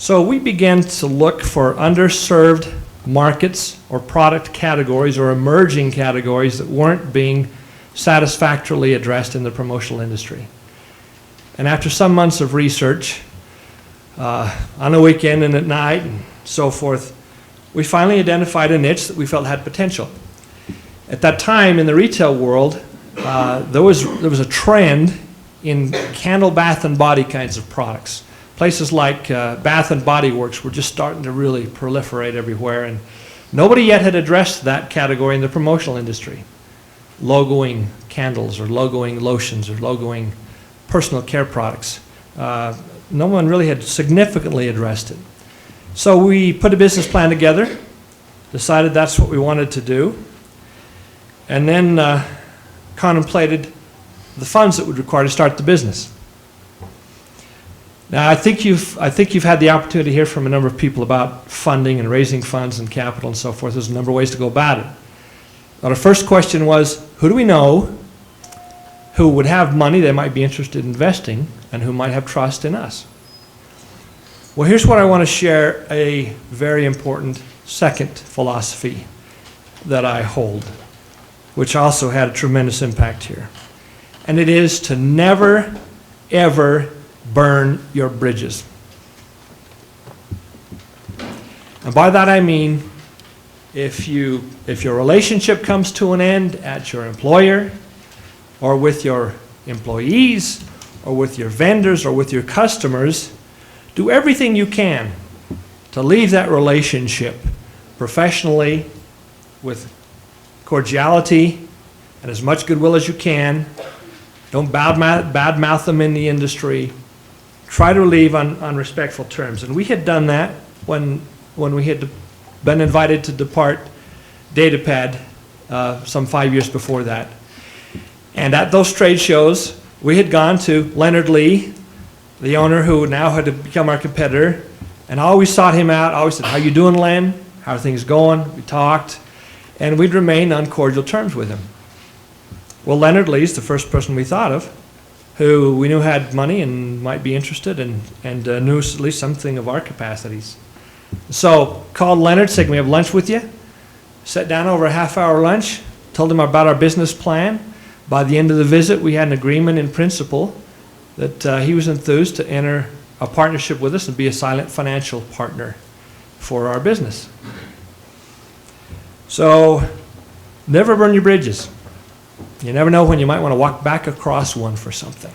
So we began to look for underserved markets or product categories or emerging categories that weren't being satisfactorily addressed in the promotional industry. And after some months of research, on a weekend and at night and so forth, we finally identified a niche that we felt had potential. At that time in the retail world, there was a trend in candle, bath, and body kinds of products. Places like Bath and Body Works were just starting to really proliferate everywhere, and nobody yet had addressed that category in the promotional industry. Logoing candles or logoing lotions or logoing personal care products. No one really had significantly addressed it. So we put a business plan together, decided that's what we wanted to do, and then contemplated the funds that would require to start the business. Now, I think you've had the opportunity to hear from a number of people about funding and raising funds and capital and so forth. There's a number of ways to go about it. But our first question was, who do we know who would have money they might be interested in investing and who might have trust in us? Well, here's what I want to share, a very important second philosophy that I hold, which also had a tremendous impact here. And it is to never, ever burn your bridges. And by that I mean, if your relationship comes to an end at your employer, or with your employees, or with your vendors, or with your customers, do everything you can to leave that relationship professionally, with cordiality and as much goodwill as you can. Don't badmouth them in the industry. Try to leave on respectful terms. And we had done that when we had been invited to depart DataPad some 5 years before that. And at those trade shows, we had gone to Leonard Lee, the owner who now had become our competitor, and I always sought him out. I always said, "How you doing, Len? How are things going?" We talked, and we'd remain on cordial terms with him. Well, Leonard Lee's the first person we thought of, who we knew had money and might be interested and knew at least something of our capacities. So called Leonard, said, "Can we have lunch with you?" Sat down over a half-hour lunch, told him about our business plan. By the end of the visit, we had an agreement in principle that he was enthused to enter a partnership with us and be a silent financial partner for our business. So never burn your bridges. You never know when you might want to walk back across one for something.